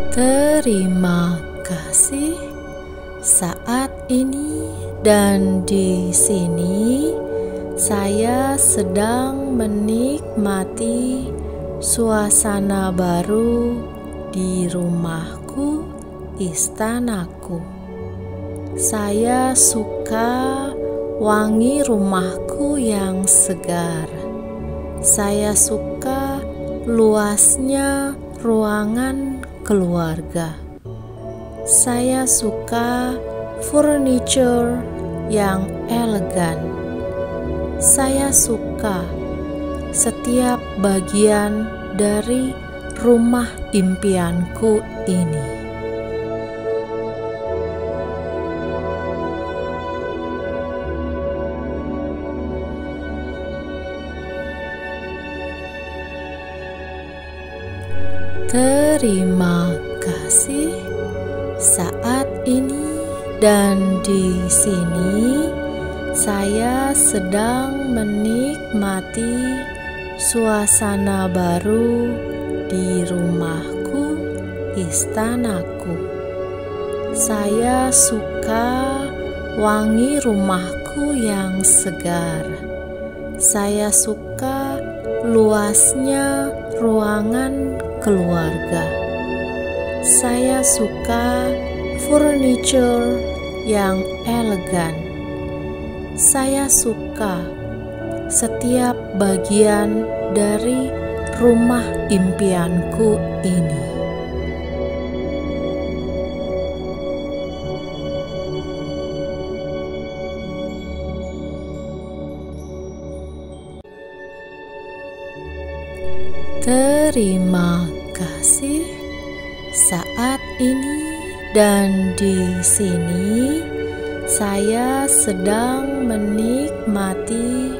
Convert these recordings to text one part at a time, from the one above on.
Terima kasih. Saat ini dan di sini saya sedang menikmati suasana baru di rumahku, istanaku. Saya suka wangi rumahku yang segar. Saya suka luasnya ruangan keluarga. Saya suka furniture yang elegan. Saya suka setiap bagian dari rumah impianku ini. Terima kasih. Saat ini dan di sini saya sedang menikmati suasana baru di rumahku, istanaku. Saya suka wangi rumahku yang segar. Saya suka luasnya ruangan keluarga. Saya suka furniture yang elegan. Saya suka setiap bagian dari rumah impianku ini. Terima kasih. Saat ini dan di sini saya sedang menikmati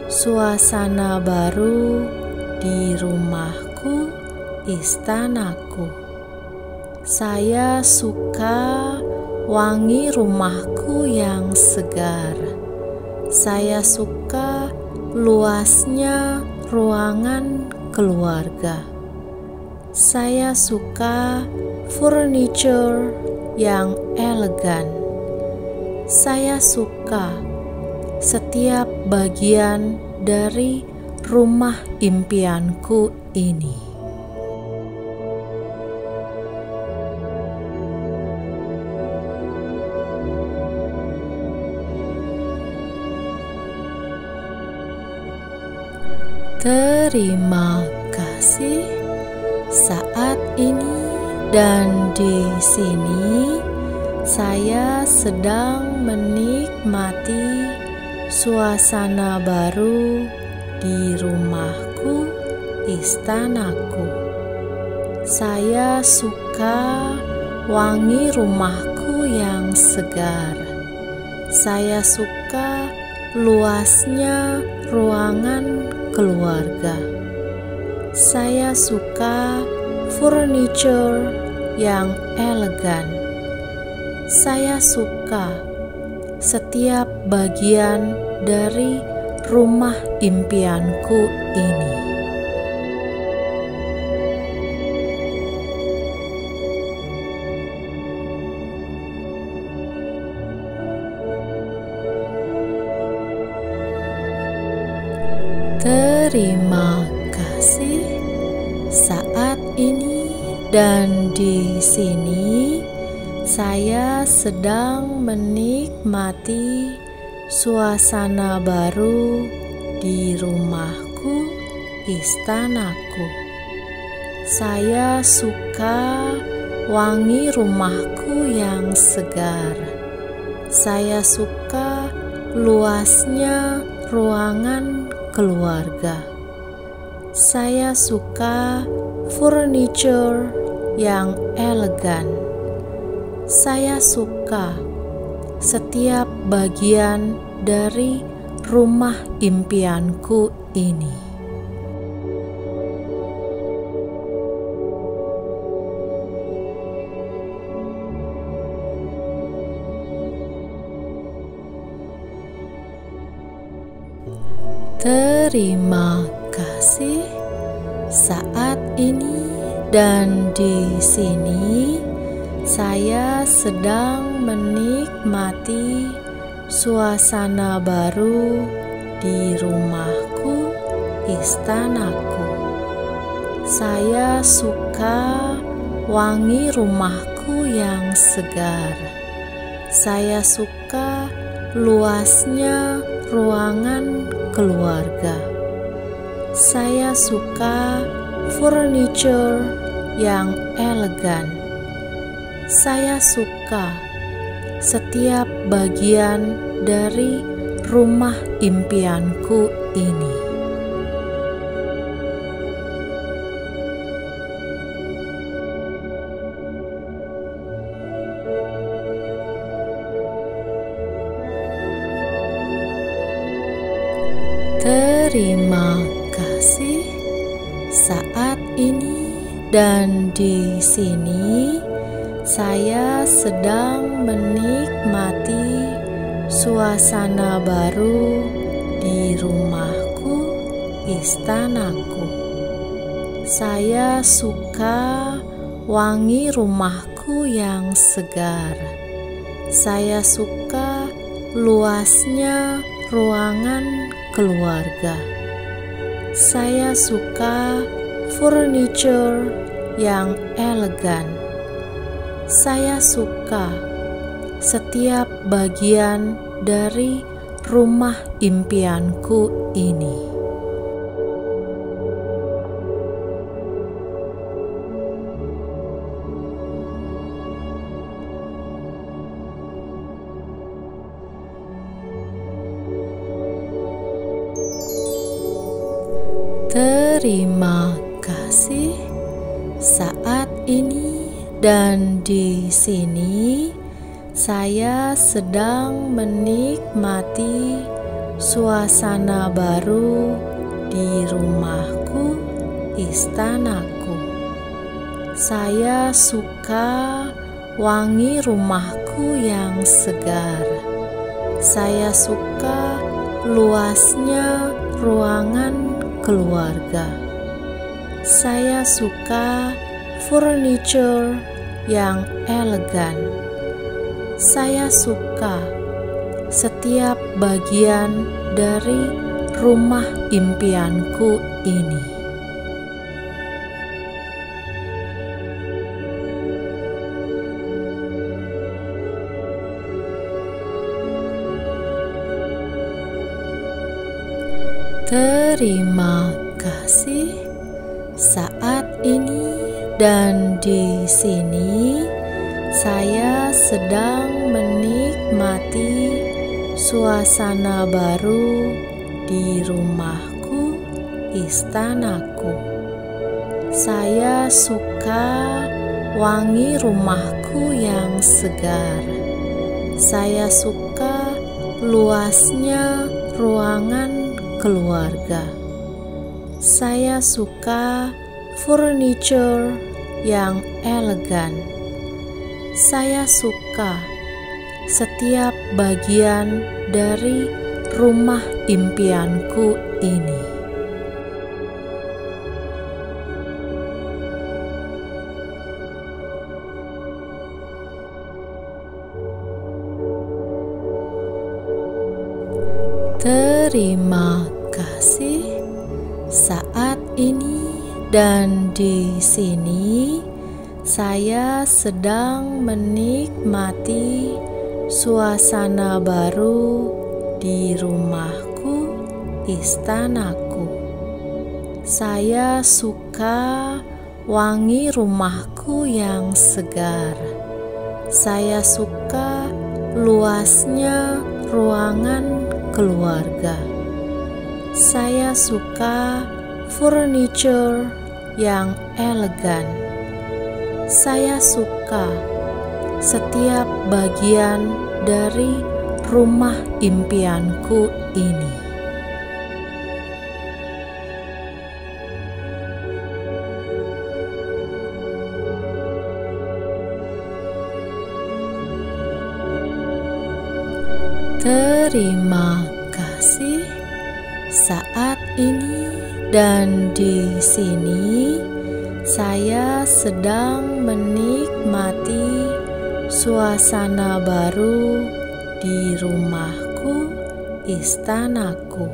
suasana baru di rumahku, istanaku. Saya suka wangi rumahku yang segar. Saya suka luasnya ruangan keluarga. Saya suka furniture yang elegan. Saya suka setiap bagian dari rumah impianku ini. Terima kasih. Saat ini dan di sini saya sedang menikmati suasana baru di rumahku, istanaku. Saya suka wangi rumahku yang segar. Saya suka luasnya ruangan keluarga. Saya suka furniture yang elegan. Saya suka setiap bagian dari rumah impianku ini. Terima kasih. Saat ini dan di sini saya sedang menikmati suasana baru di rumahku, istanaku. Saya suka wangi rumahku yang segar. Saya suka luasnya ruangan keluarga. Saya suka furniture yang elegan. Saya suka setiap bagian dari rumah impianku ini. Terima kasih. Saat ini dan di sini saya sedang menikmati suasana baru di rumahku, istanaku. Saya suka wangi rumahku yang segar. Saya suka luasnya ruangan keluarga. Saya suka furniture yang elegan. Saya suka setiap bagian dari rumah impianku ini. Terima kasih. Saat ini dan di sini saya sedang menikmati suasana baru di rumahku, istanaku. Saya suka wangi rumahku yang segar. Saya suka luasnya ruangan keluarga. Saya suka furniture yang elegan. Saya suka setiap bagian dari rumah impianku ini. Terima kasih. Saat ini dan di sini saya sedang menikmati suasana baru di rumahku, istanaku. Saya suka wangi rumahku yang segar. Saya suka luasnya ruangan keluarga. Saya suka furniture yang elegan. Saya suka setiap bagian dari rumah impianku ini. Terima kasih. Saat ini dan di sini saya sedang menikmati suasana baru di rumahku, istanaku. Saya suka wangi rumahku yang segar. Saya suka luasnya ruangan keluarga. Saya suka furniture yang elegan. Saya suka setiap bagian dari rumah impianku ini. Terima kasih. Saat ini dan di sini saya sedang menikmati suasana baru di rumahku, istanaku. Saya suka wangi rumahku yang segar. Saya suka luasnya ruangan keluarga. Saya suka furniture yang elegan. Saya suka setiap bagian dari rumah impianku ini. Terima kasih. Saat ini dan di sini Saya sedang menikmati suasana baru di rumahku, istanaku.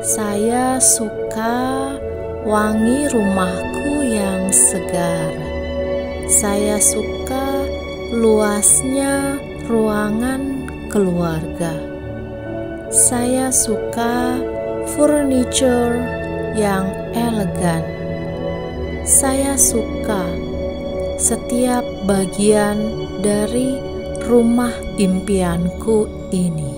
Saya suka wangi rumahku yang segar. Saya suka luasnya ruangan keluarga. Saya suka furniture yang elegan. Saya suka setiap bagian dari rumah impianku ini.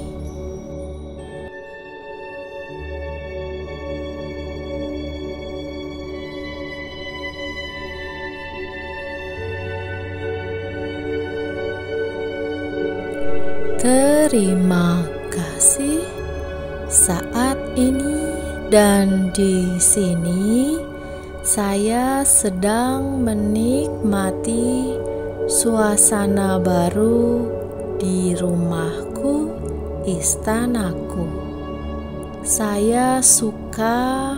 Terima kasih. Saat ini dan di sini saya sedang menikmati suasana baru di rumahku, istanaku. Saya suka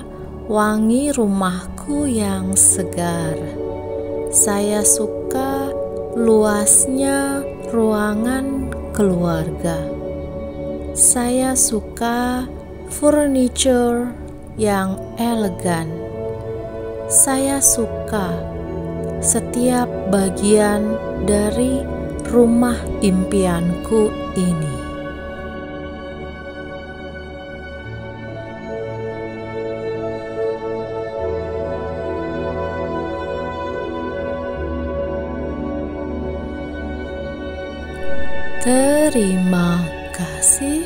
wangi rumahku yang segar. Saya suka luasnya ruangan keluarga. Saya suka furniture yang elegan. Saya suka setiap bagian dari rumah impianku ini. Terima kasih.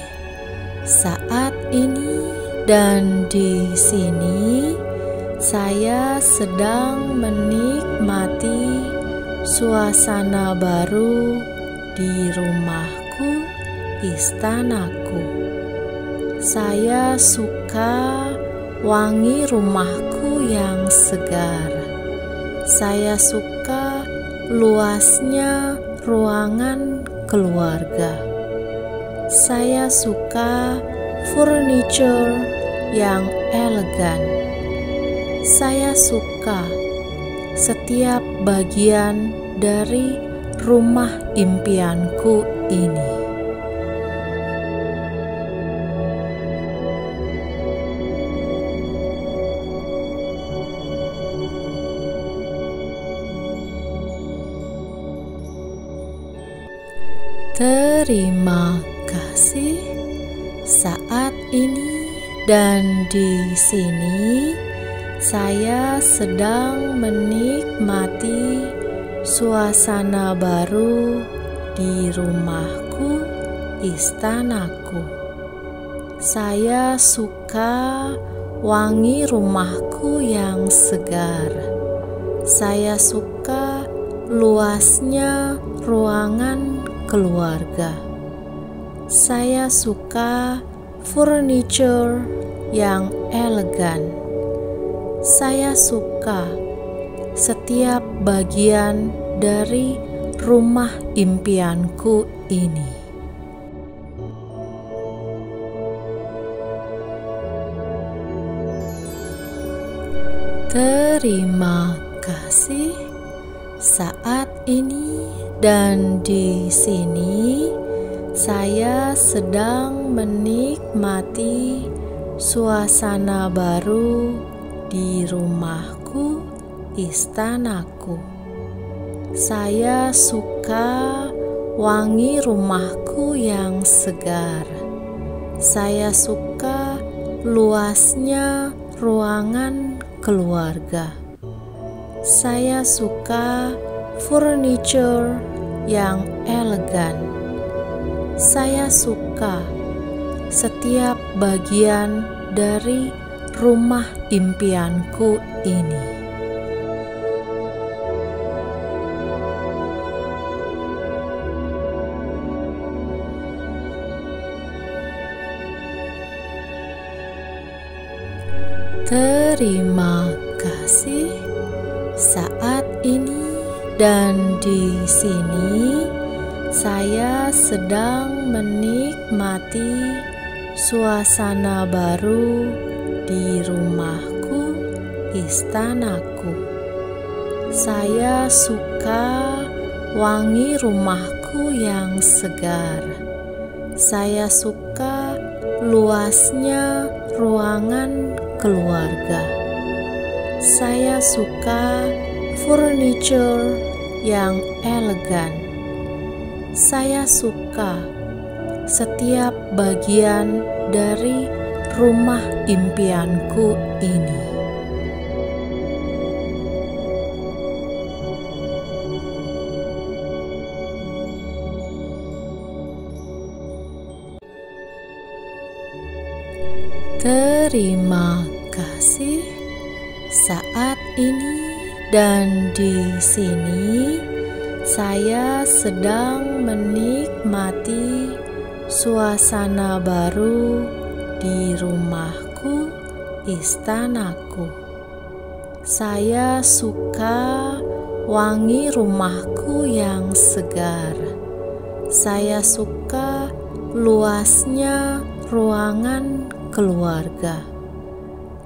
Saat ini dan di sini saya sedang menikmati suasana baru di rumahku, istanaku. Saya suka wangi rumahku yang segar. Saya suka luasnya ruangan keluarga. Saya suka furniture yang elegan. Saya suka setiap bagian dari rumah impianku ini. Terima kasih. Saat ini dan di sini saya sedang menikmati suasana baru di rumahku, istanaku. Saya suka wangi rumahku yang segar. Saya suka luasnya ruangan keluarga. Saya suka furniture yang elegan. Saya suka setiap bagian dari rumah impianku ini. Terima kasih. Saat ini dan di sini saya sedang menikmati suasana baru di rumahku, istanaku. Saya suka wangi rumahku yang segar. Saya suka luasnya ruangan keluarga. Saya suka furniture yang elegan. Saya suka setiap bagian dari rumah impianku ini. Terima kasih. Saat ini dan di sini saya sedang menikmati suasana baru di rumahku, istanaku. Saya suka wangi rumahku yang segar. Saya suka luasnya ruangan keluarga. Saya suka furniture yang elegan. Saya suka setiap bagian dari rumah impianku ini. Terima kasih. Saat ini dan di sini saya sedang menikmati suasana baru di rumahku, istanaku. Saya suka wangi rumahku yang segar. Saya suka luasnya ruangan keluarga.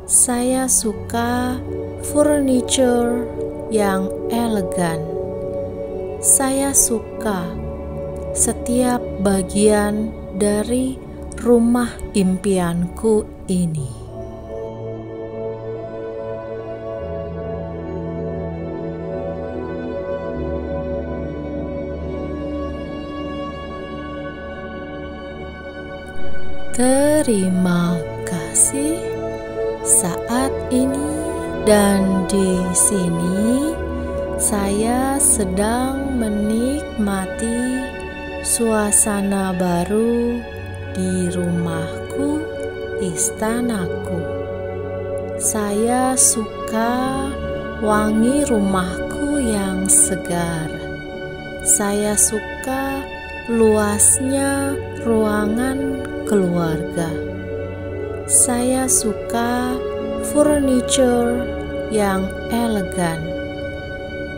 Saya suka furniture yang elegan. Saya suka setiap bagian dari rumah impianku ini. Terima kasih. Saat ini dan di sini saya sedang menikmati suasana baru di rumahku, istanaku. Saya suka wangi rumahku yang segar. Saya suka luasnya ruangan keluarga. Saya suka furniture yang elegan.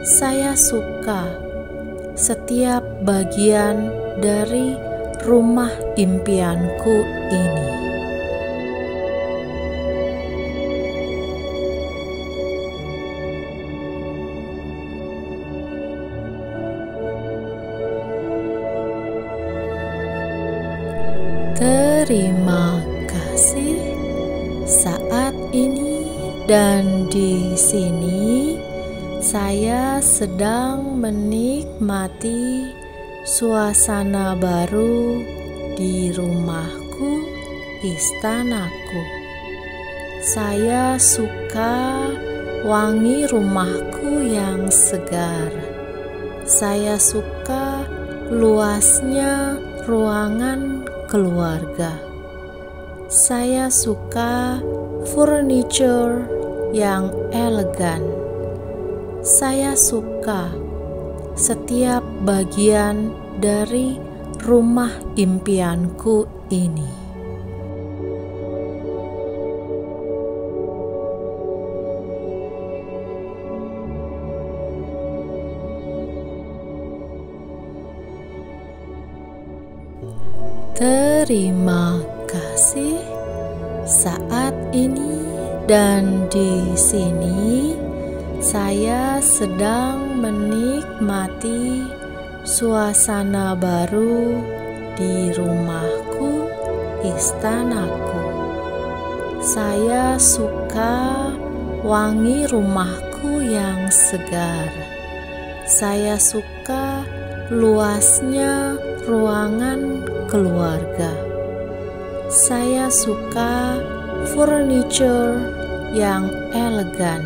Saya suka setiap bagian dari rumah impianku ini. Terima kasih. Saat ini dan di sini saya sedang menikmati suasana baru di rumahku, istanaku. Saya suka wangi rumahku yang segar. Saya suka luasnya ruangan keluarga. Saya suka furniture yang elegan. Saya suka setiap bagian dari rumah impianku ini. Terima kasih. Saat ini dan di sini saya sedang menikmati suasana baru di rumahku, istanaku. Saya suka wangi rumahku yang segar. Saya suka luasnya ruangan keluarga. Saya suka furniture yang elegan.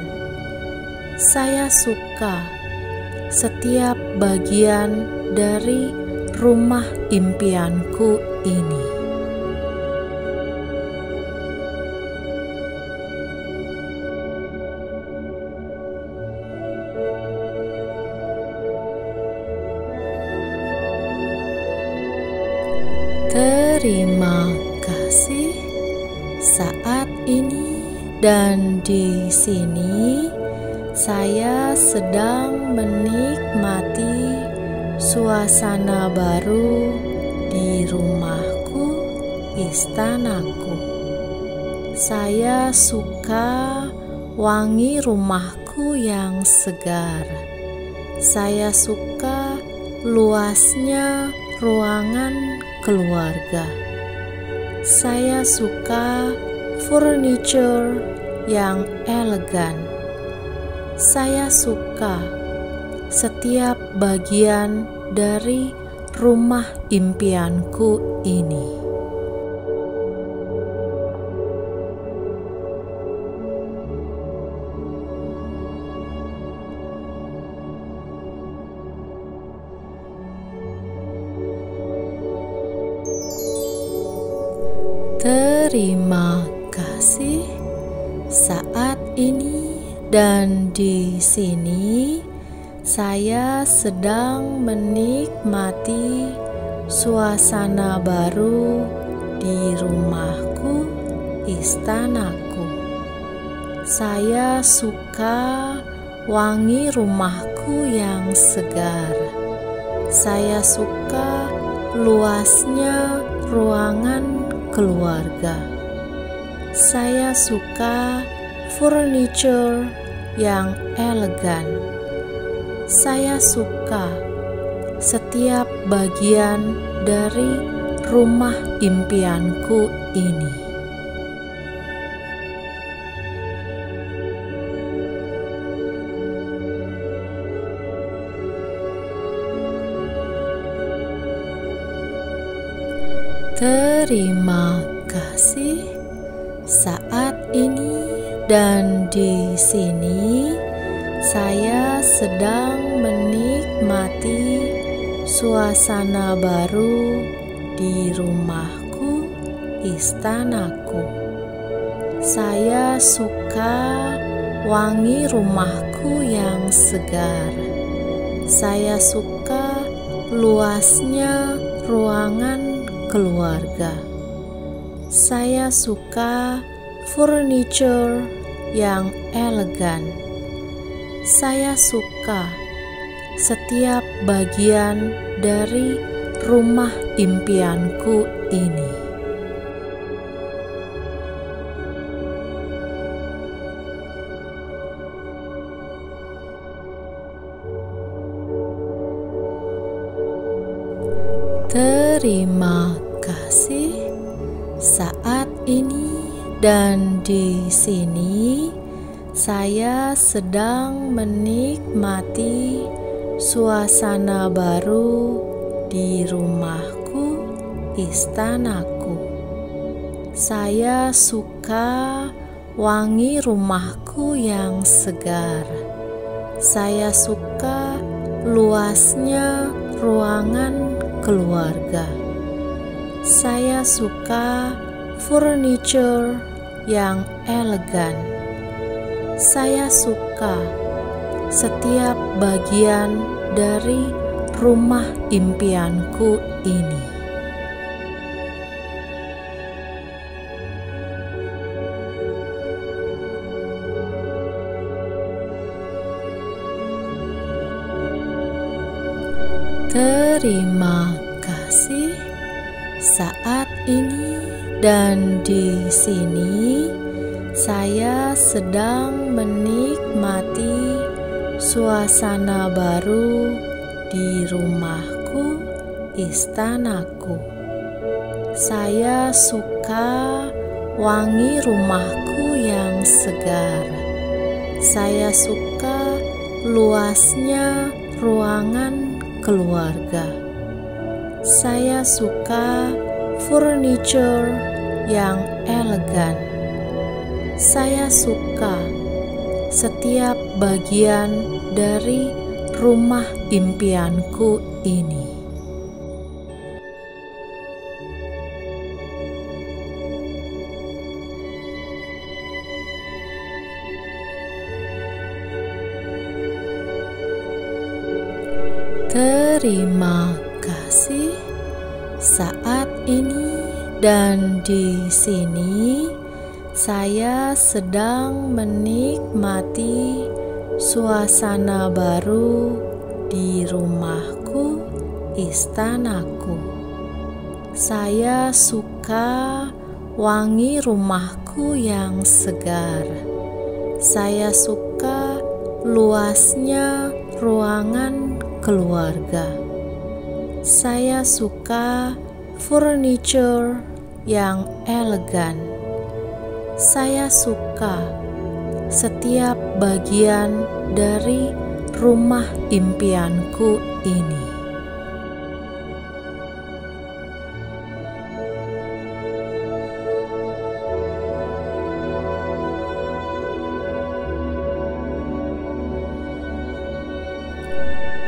Saya suka setiap bagian dari rumah impianku ini. Terima kasih. Saat ini dan di sini saya sedang menikmati suasana baru di rumahku, istanaku. Saya suka wangi rumahku rumahku yang segar. Saya suka luasnya ruangan keluarga. Saya suka furniture yang elegan. Saya suka setiap bagian dari rumah impianku ini. Terima kasih. Saat ini dan di sini saya sedang menikmati suasana baru di rumahku, istanaku. Saya suka wangi rumahku yang segar. Saya suka luasnya ruangan keluarga. Saya suka furniture yang elegan. Saya suka setiap bagian dari rumah impianku ini. Terima kasih. Saat ini dan di sini saya sedang menikmati suasana baru di rumahku, istanaku. Saya suka wangi rumahku yang segar. Saya suka luasnya ruangan keluarga. Saya suka furniture yang elegan. Saya suka setiap bagian dari rumah impianku ini. Terima kasih. Saat ini dan di sini saya sedang menikmati suasana baru di rumahku, istanaku. Saya suka wangi rumahku yang segar. Saya suka luasnya ruangan keluarga. Saya suka furniture yang elegan. Saya suka setiap bagian dari rumah impianku ini. Terima kasih. Saat ini dan di sini saya sedang menikmati suasana baru di rumahku, istanaku. Saya suka wangi rumahku yang segar. Saya suka luasnya ruangan keluarga. Saya suka furniture yang elegan. Saya suka setiap bagian dari rumah impianku ini. Terima kasih. Saat ini dan di sini saya sedang menikmati suasana baru di rumahku, istanaku. Saya suka wangi rumahku yang segar. Saya suka luasnya ruangan keluarga. Saya suka furniture yang elegan. Saya suka setiap bagian dari rumah impianku ini.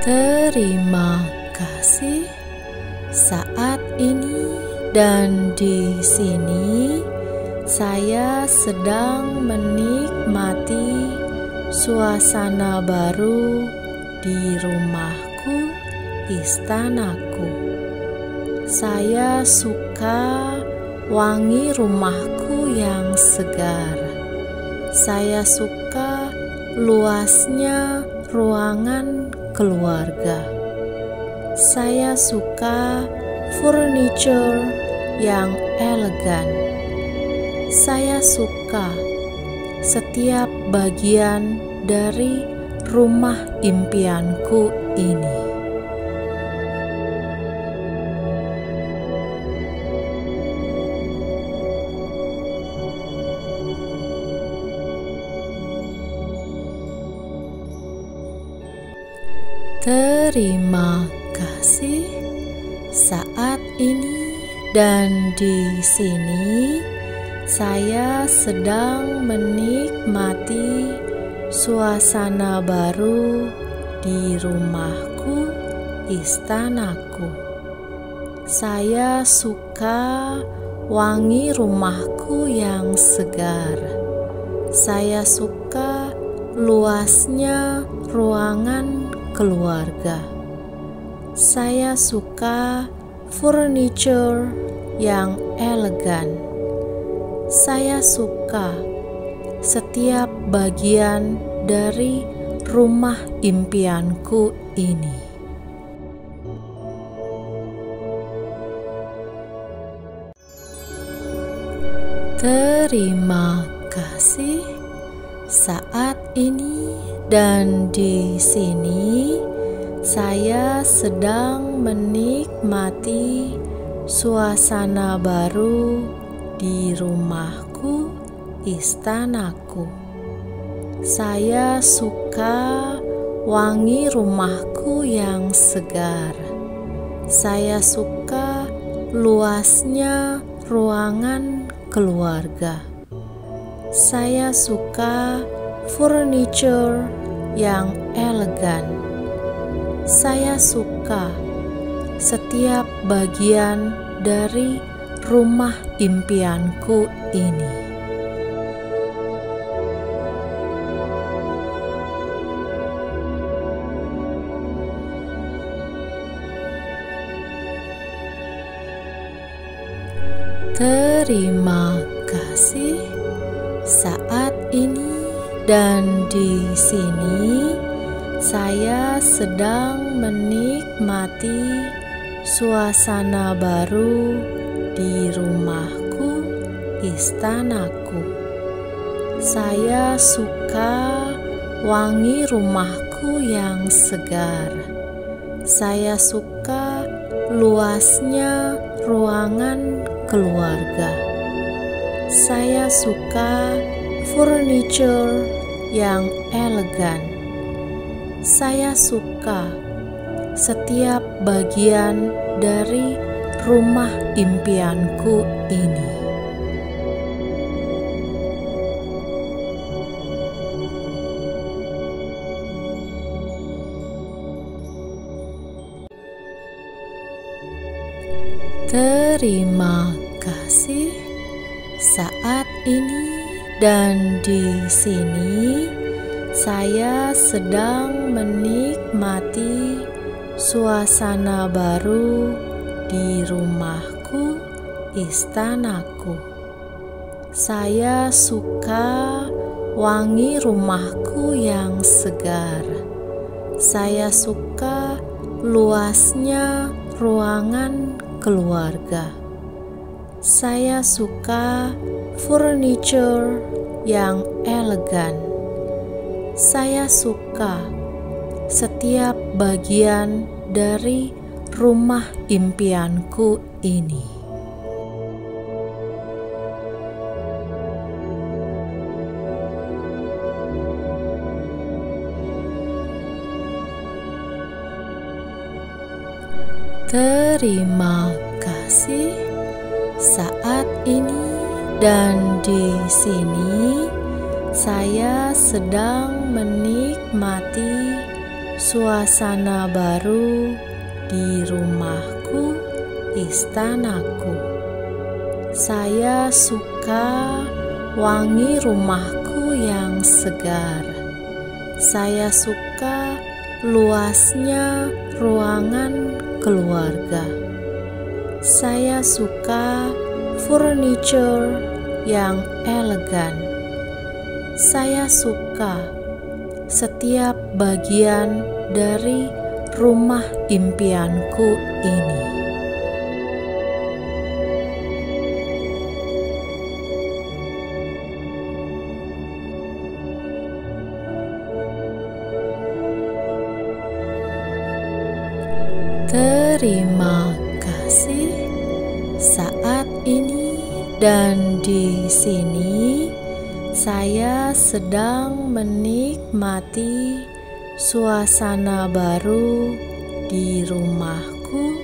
Terima kasih. Saat ini dan di sini saya sedang menikmati suasana baru di rumahku, istanaku. Saya suka wangi rumahku yang segar. Saya suka luasnya ruangan keluarga. Saya suka furniture yang elegan. Saya suka setiap bagian dari rumah impianku ini. Terima kasih. Saat ini dan di sini saya sedang menikmati suasana baru di rumahku, istanaku. Saya suka wangi rumahku yang segar. Saya suka luasnya ruangan keluarga. Saya suka furniture yang elegan. Saya suka setiap bagian dari rumah impianku ini. Terima kasih. Saat ini dan di sini saya sedang menikmati suasana baru di rumahku, istanaku. Saya suka wangi rumahku yang segar. Saya suka luasnya ruangan keluarga. Saya suka furniture yang elegan. Saya suka setiap bagian dari rumah impianku ini. Terima kasih. Saat ini dan di sini saya sedang menikmati suasana baru di rumahku, istanaku. Saya suka wangi rumahku yang segar. Saya suka luasnya ruangan keluarga. Saya suka furniture yang elegan. Saya suka setiap bagian dari rumah impianku ini. Terima kasih. Saat ini dan di sini saya sedang menikmati suasana baru di rumahku, istanaku. Saya suka wangi rumahku yang segar. Saya suka luasnya ruangan keluarga. Saya suka furniture yang elegan. Saya suka suka setiap bagian dari rumah impianku ini. Terima kasih. Saat ini dan di sini saya sedang menikmati suasana baru di rumahku, istanaku. Saya suka wangi rumahku yang segar. Saya suka luasnya ruangan keluarga. Saya suka furniture yang elegan. Saya suka setiap bagian dari rumah impianku ini. Terima kasih. Saat ini dan di sini saya sedang menikmati suasana baru di rumahku,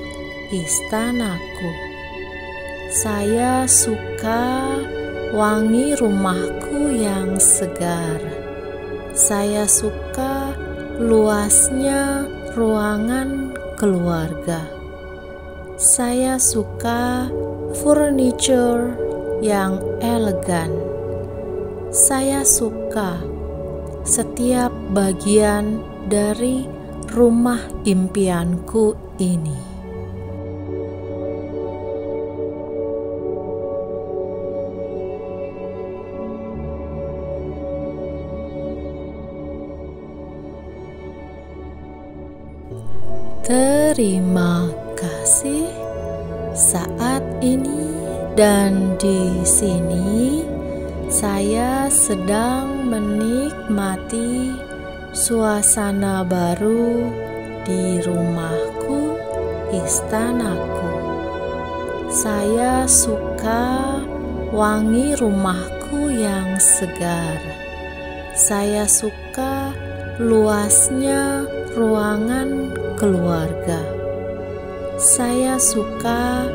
istanaku. Saya suka wangi rumahku yang segar. Saya suka luasnya ruangan keluarga. Saya suka furniture yang elegan. Saya suka setiap bagian dari rumah impianku ini. Terima kasih. Saat ini dan di sini saya sedang menikmati suasana baru di rumahku, istanaku. Saya suka wangi rumahku yang segar. Saya suka luasnya ruangan keluarga. Saya suka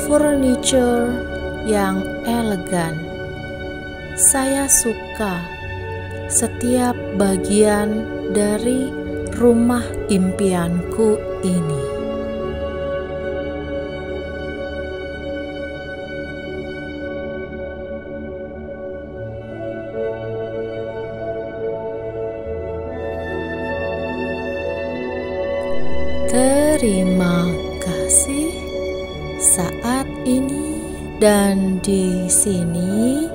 furniture yang elegan. Saya suka setiap bagian dari rumah impianku ini. Terima kasih. Saat ini dan di sini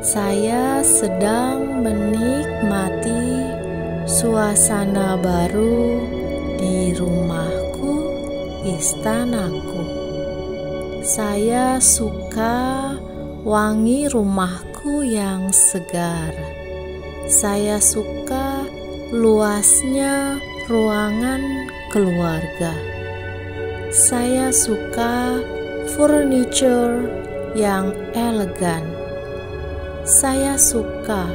saya sedang menikmati suasana baru di rumahku, istanaku. Saya suka wangi rumahku yang segar. Saya suka luasnya ruangan keluarga. Saya suka furniture yang elegan. Saya suka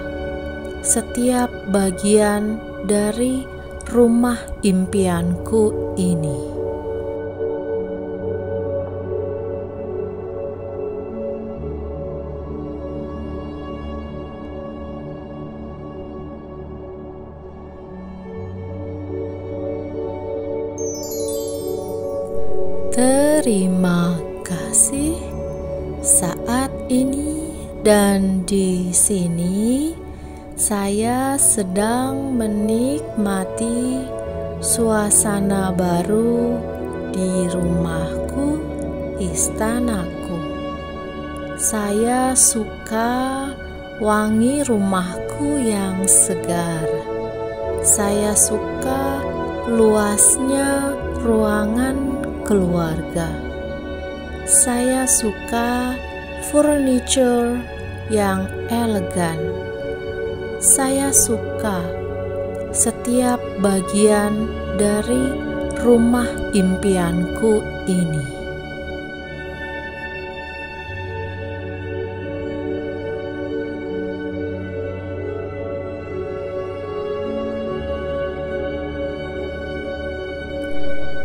setiap bagian dari rumah impianku ini. Terima kasih. Saat ini dan di sini saya sedang menikmati suasana baru di rumahku, istanaku. Saya suka wangi rumahku yang segar. Saya suka luasnya ruangan keluarga. Saya suka furniture yang elegan. Saya suka setiap bagian dari rumah impianku ini.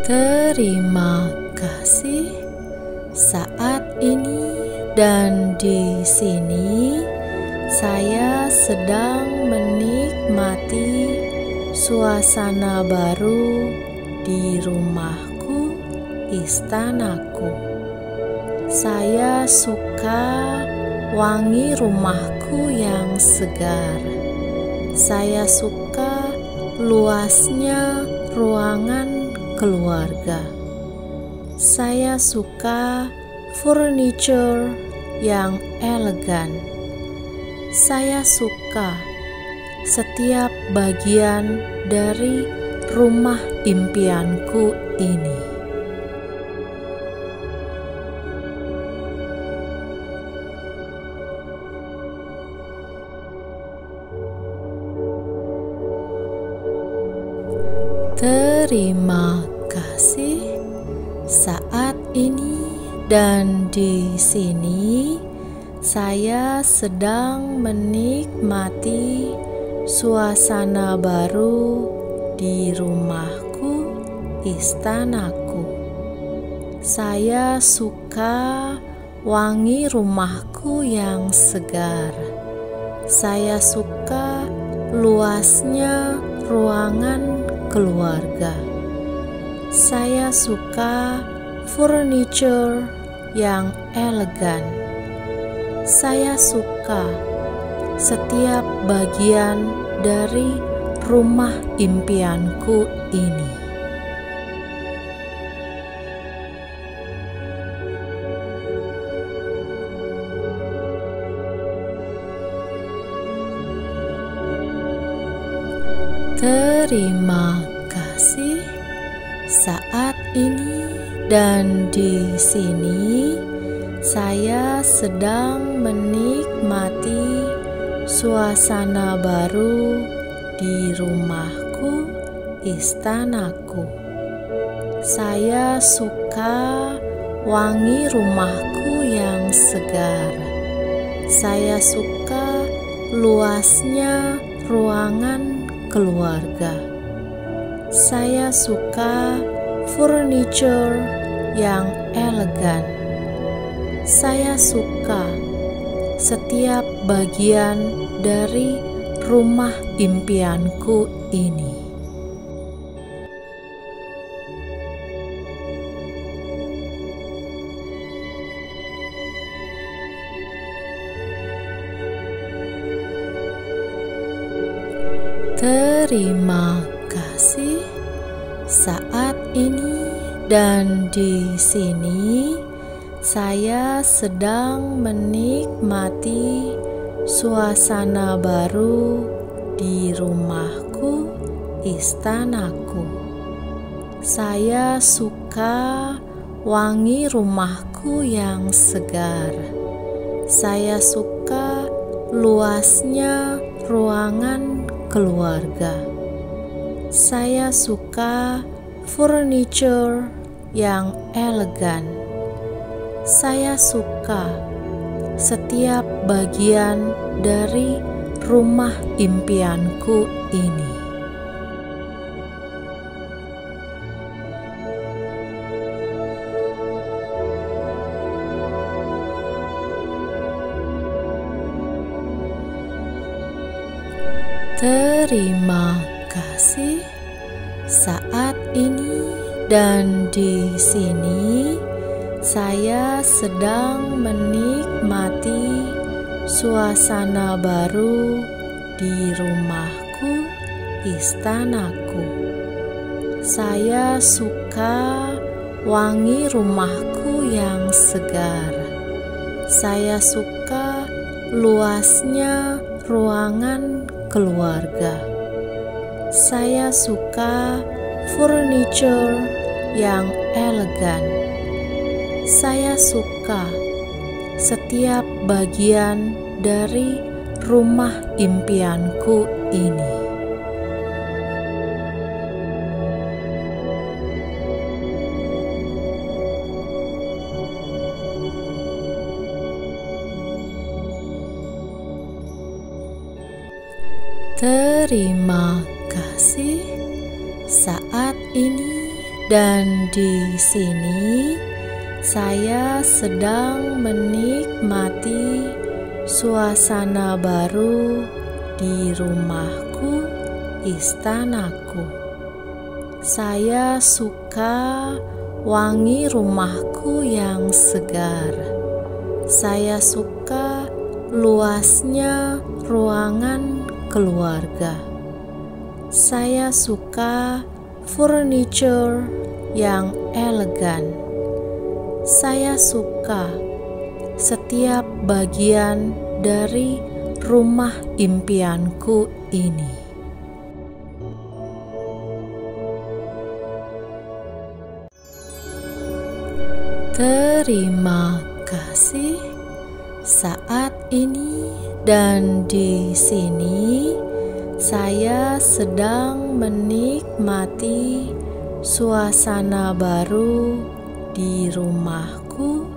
Terima kasih. Saat ini dan di sini saya sedang menikmati suasana baru di rumahku, istanaku. Saya suka wangi rumahku yang segar. Saya suka luasnya ruangan keluarga. Saya suka furniture yang elegan. Saya suka setiap bagian dari rumah impianku ini. Terima kasih. Saat ini dan di sini saya sedang menikmati suasana baru di rumahku, istanaku. Saya suka wangi rumahku yang segar. Saya suka luasnya ruangan keluarga. Saya suka furniture yang elegan. Saya suka setiap bagian dari rumah impianku ini. Terima kasih. Saat ini dan di sini saya sedang menikmati suasana baru di rumahku, istanaku. Saya suka wangi rumahku yang segar. Saya suka luasnya ruangan keluarga. Saya suka furniture yang elegan. Saya suka setiap bagian dari rumah impianku ini. Terima kasih. Saat ini dan di sini saya sedang menikmati suasana baru di rumahku, istanaku. Saya suka wangi rumahku yang segar. Saya suka luasnya ruangan keluarga. Saya suka furniture yang elegan. Saya suka setiap bagian dari rumah impianku ini. Terima kasih. Saat ini dan di sini saya sedang menikmati suasana baru di rumahku, istanaku. Saya suka wangi rumahku yang segar. Saya suka luasnya ruangan keluarga. Saya suka furniture yang elegan. Saya suka setiap bagian dari rumah impianku ini. Terima kasih. Saat ini dan di sini saya sedang menikmati suasana baru di rumahku, istanaku. Saya suka wangi rumahku yang segar. Saya suka luasnya ruangan keluarga. Saya suka furniture yang elegan. Saya suka setiap bagian dari rumah impianku ini. Terima kasih. Saat ini dan di sini saya sedang menikmati suasana baru di rumahku,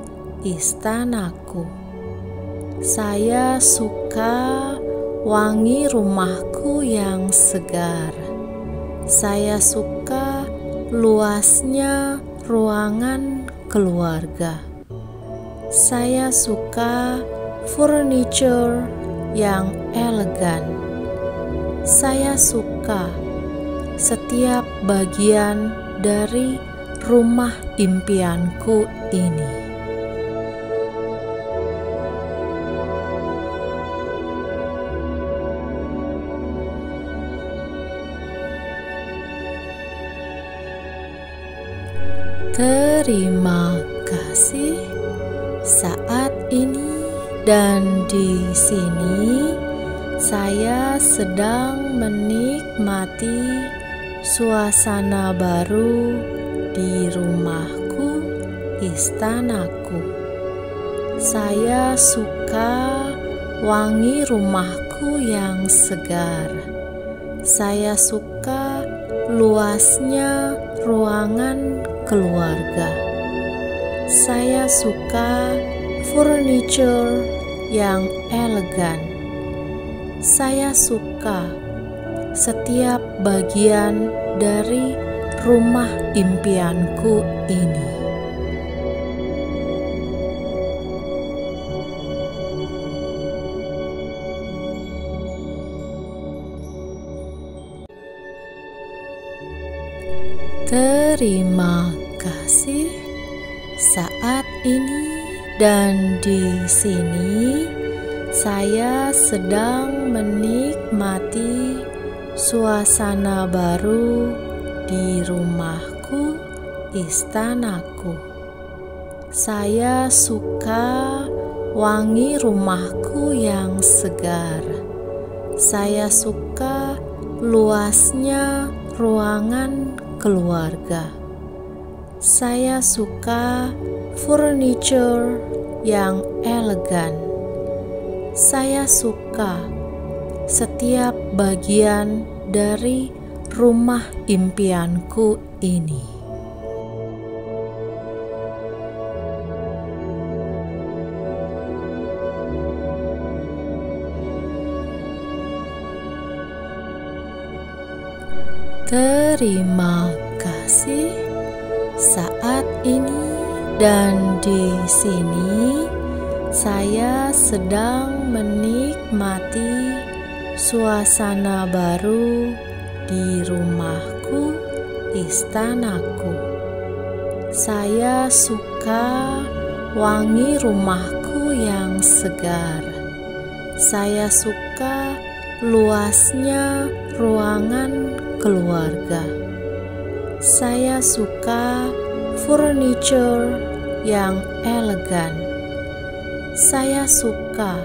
istanaku. Saya suka wangi rumahku yang segar. Saya suka luasnya ruangan keluarga. Saya suka furniture yang elegan. Saya suka setiap bagian dari rumah impianku ini. Terima kasih. Saat ini dan di sini saya sedang menikmati suasana baru di rumahku, istanaku. Saya suka wangi rumahku yang segar. Saya suka luasnya ruangan keluarga. Saya suka furniture yang elegan. Saya suka setiap bagian dari rumah impianku ini. Terima kasih. Saat ini dan di sini saya sedang menikmati suasana baru di rumahku, istanaku. Saya suka wangi rumahku yang segar. Saya suka luasnya ruangan keluarga. Saya suka furniture yang elegan. Saya suka setiap bagian dari rumah impianku ini. Terima kasih. Saat ini dan di sini saya sedang menikmati suasana baru di rumahku, istanaku. Saya suka wangi rumahku yang segar. Saya suka luasnya ruangan keluarga. Saya suka furniture yang elegan. Saya suka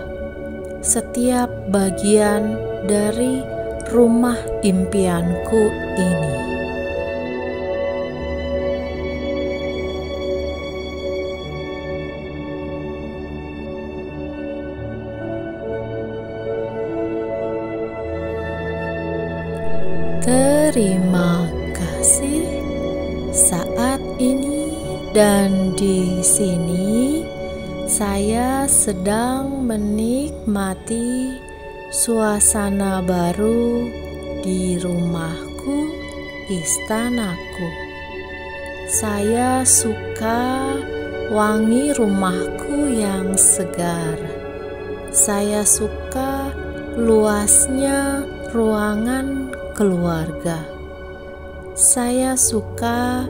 setiap bagian dari rumah impianku ini. Terima kasih. Saat ini dan di sini saya sedang menikmati suasana baru di rumahku, istanaku. Saya suka wangi rumahku yang segar. Saya suka luasnya ruangan keluarga. Saya suka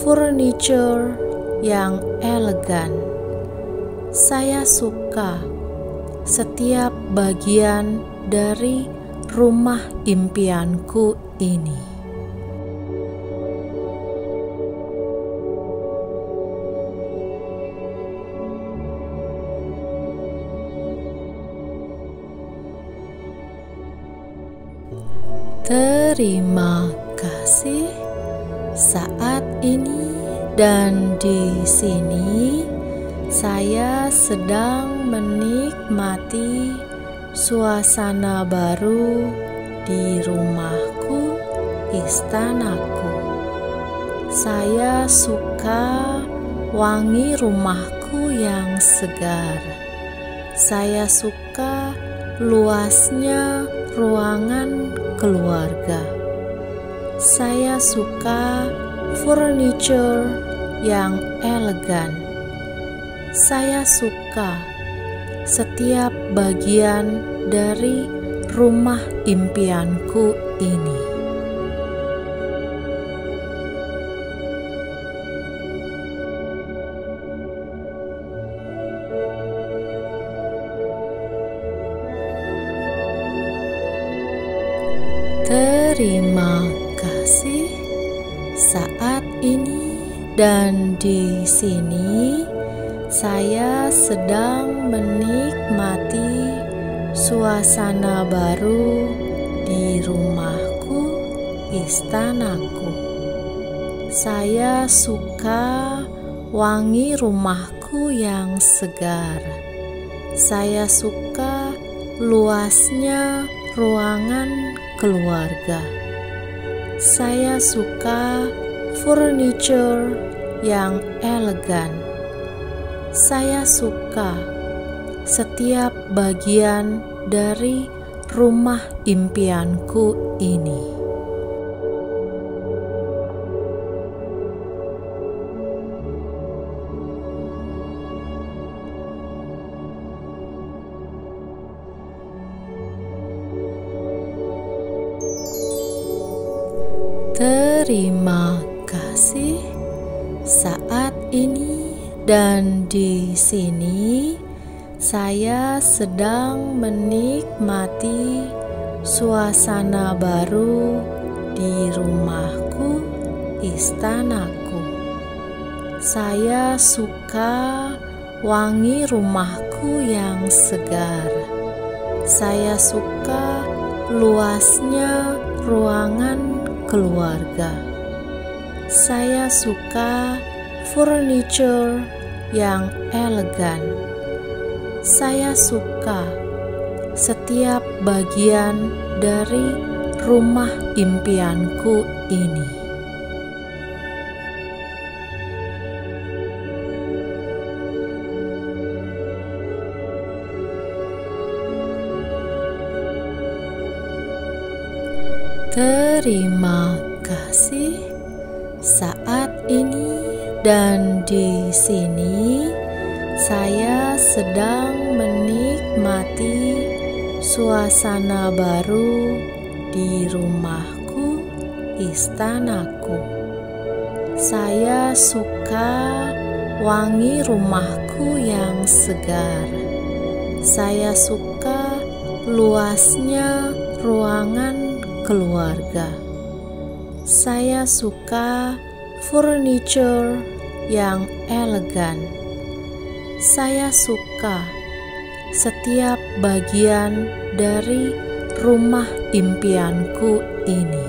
furniture yang elegan. Saya suka setiap bagian dari rumah impianku ini. Terima kasih. Saat ini dan di sini saya sedang menikmati suasana baru di rumahku, istanaku. Saya suka wangi rumahku yang segar. Saya suka luasnya ruangan keluarga. Saya suka furniture yang elegan. Saya suka setiap bagian dari rumah impianku ini. Terima kasih. Saat ini dan di sini saya sedang menikmati suasana baru di rumahku, istanaku. Saya suka wangi rumahku yang segar. Saya suka luasnya ruangan keluarga. Saya suka furniture yang elegan. Saya suka setiap bagian dari rumah impianku ini. Terima kasih. Saat ini dan di sini saya sedang menikmati suasana baru di rumahku, istanaku. Saya suka wangi rumahku yang segar. Saya suka luasnya ruangan keluarga. Saya suka furniture yang elegan. Saya suka setiap bagian dari rumah impianku ini. Terima kasih. Saat ini dan di sini saya sedang menikmati suasana baru di rumahku, istanaku. Saya suka wangi rumahku yang segar. Saya suka luasnya ruangan keluarga. Saya suka furniture yang elegan. Saya suka setiap bagian dari rumah impianku ini.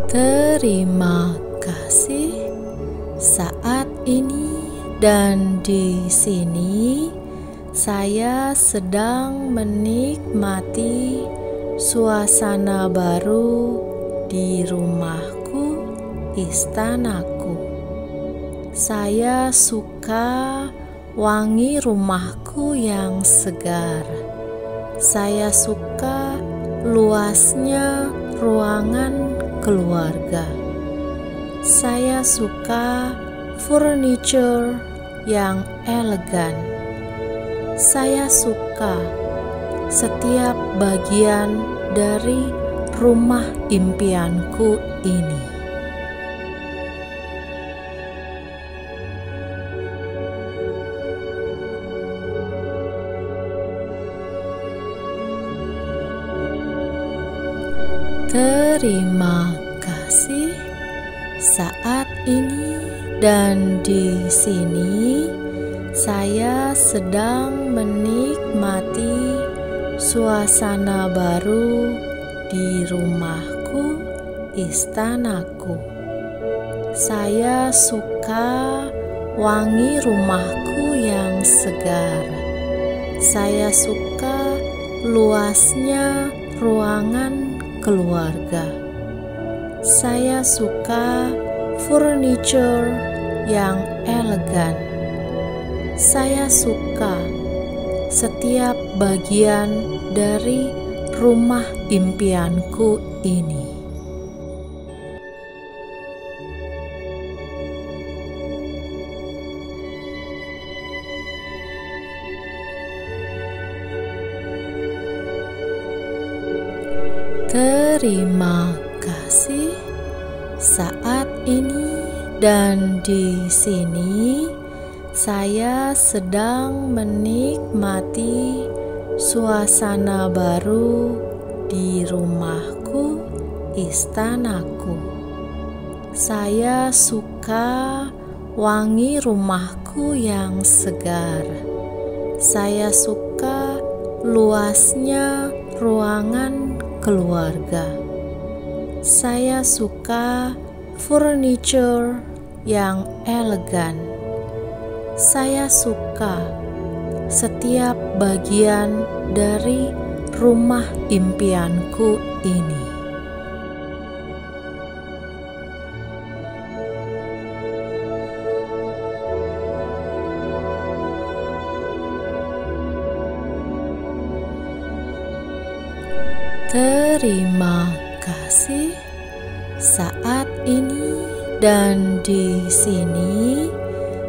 Terima kasih. Saat ini dan di sini saya sedang menikmati suasana baru di rumahku, istanaku. Saya suka wangi rumahku yang segar. Saya suka luasnya ruangan keluarga. Saya suka furniture yang elegan. Saya suka setiap bagian dari rumah impianku ini. Terima kasih. Saat ini dan di sini saya sedang menikmati suasana baru di rumahku, istanaku. Saya suka wangi rumahku yang segar. Saya suka luasnya ruangan keluarga. Saya suka furniture yang elegan. Saya suka setiap bagian dari rumah impianku ini. Terima kasih. Saat ini dan di sini saya sedang menikmati suasana baru di rumahku, istanaku. Saya suka wangi rumahku yang segar. Saya suka luasnya ruangan keluarga. Saya suka furniture yang elegan. Saya suka setiap bagian dari rumah impianku ini. Terima kasih. Saat ini dan di sini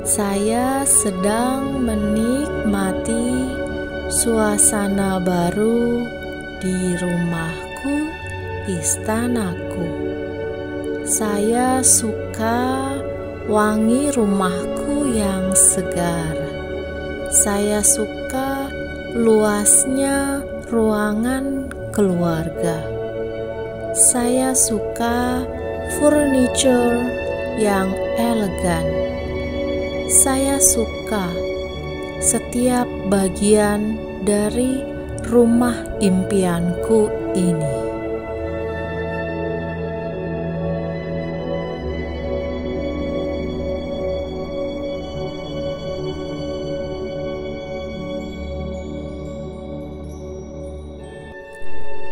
saya sedang menikmati suasana baru di rumahku, istanaku. Saya suka wangi rumahku yang segar. Saya suka luasnya ruangan keluarga. Saya suka furniture yang elegan. Saya suka setiap bagian dari rumah impianku ini.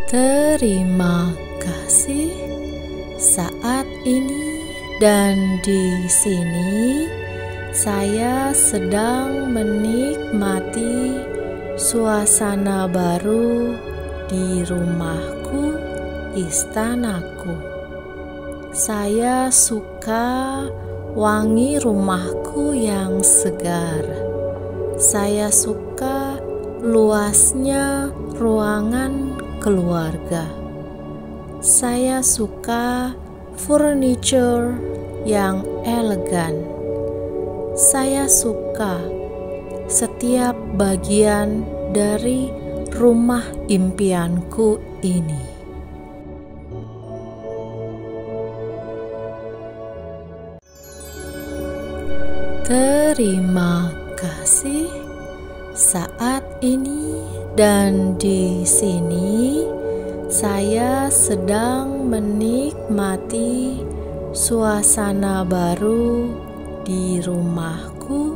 Terima kasih. Saat ini dan di sini saya sedang menikmati suasana baru di rumahku, istanaku. Saya suka wangi rumahku yang segar. Saya suka luasnya ruangan keluarga. Saya suka furniture yang elegan. Saya suka setiap bagian dari rumah impianku ini. Terima kasih. Saat ini dan di sini saya sedang menikmati suasana baru di rumahku,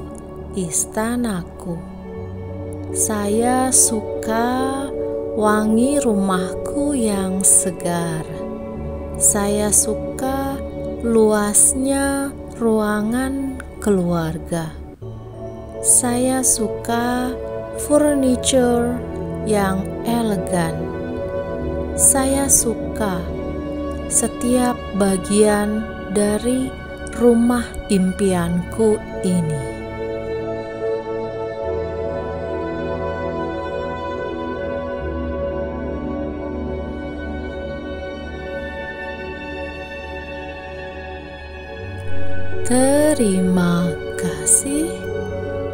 istanaku. Saya suka wangi rumahku yang segar. Saya suka luasnya ruangan keluarga. Saya suka furniture yang elegan. Saya suka setiap bagian dari rumah impianku ini. Terima kasih.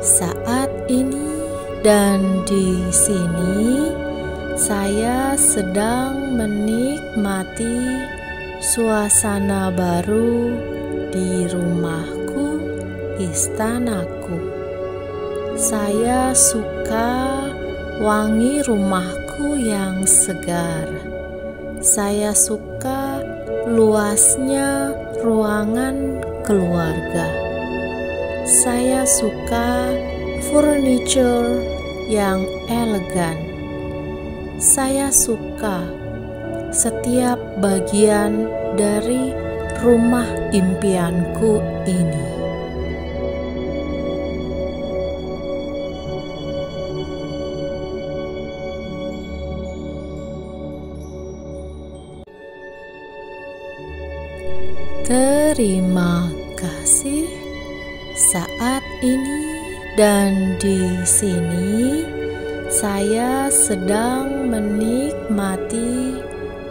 Saat ini dan di sini saya sedang menikmati suasana baru di rumahku, istanaku. Saya suka wangi rumahku yang segar. Saya suka luasnya ruangan keluarga. Saya suka furniture yang elegan. Saya suka setiap bagian dari rumah impianku ini. Terima kasih. Saat ini dan di sini saya sedang menikmati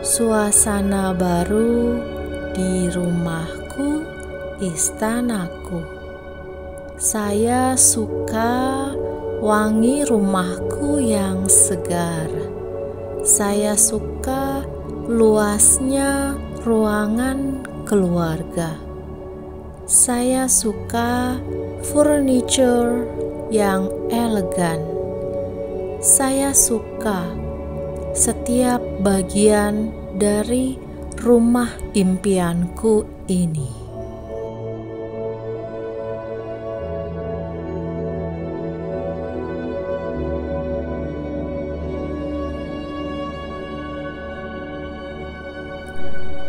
suasana baru di rumahku, istanaku. Saya suka wangi rumahku yang segar. Saya suka luasnya ruangan keluarga. Saya suka furniture yang elegan. Saya suka setiap bagian dari rumah impianku ini.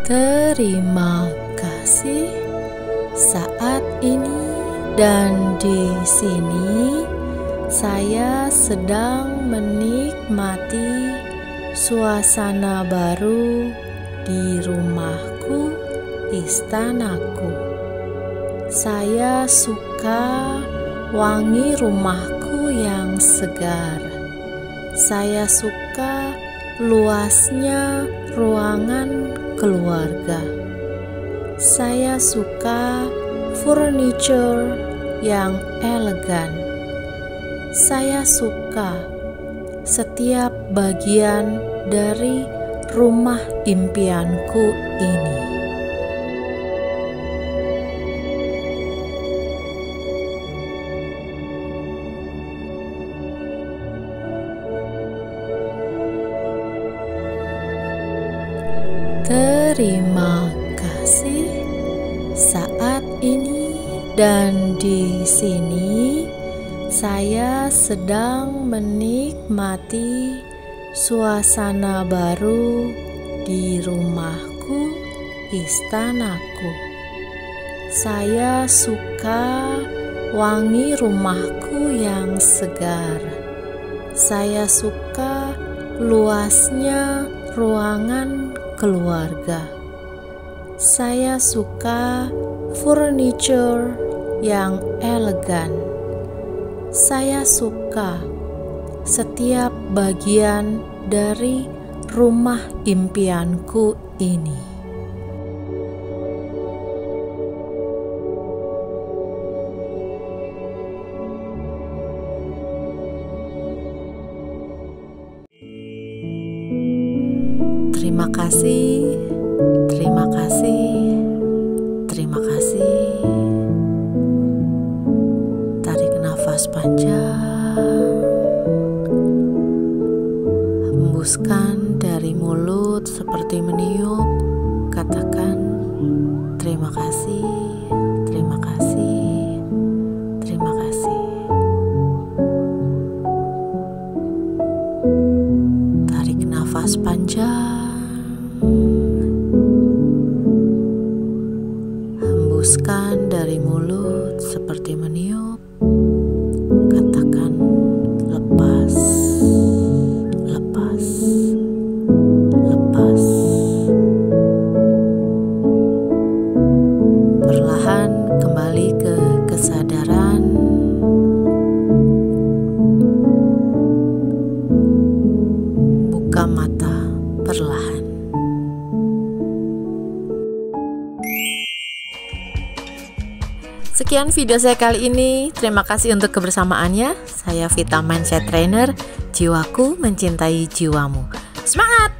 Terima kasih. Saat ini dan di sini saya sedang menikmati suasana baru di rumahku, istanaku. Saya suka wangi rumahku yang segar. Saya suka luasnya ruangan keluarga. Saya suka furniture yang elegan. Saya suka setiap bagian dari rumah impianku ini. Terima kasih. Saat ini dan di sini saya sedang menikmati suasana baru di rumahku, istanaku. Saya suka wangi rumahku yang segar. Saya suka luasnya ruangan keluarga. Saya suka furniture yang elegan. Saya suka setiap bagian dari rumah impianku ini. Terima kasih, terima kasih, terima kasih. Tarik nafas panjang, hembuskan dari mulut seperti meniup. Katakan terima kasih, terima kasih, terima kasih. Tarik nafas panjang. sekian video saya kali ini. Terima kasih untuk kebersamaannya. Saya Vita Mindset Trainer. Jiwaku mencintai jiwamu. Semangat!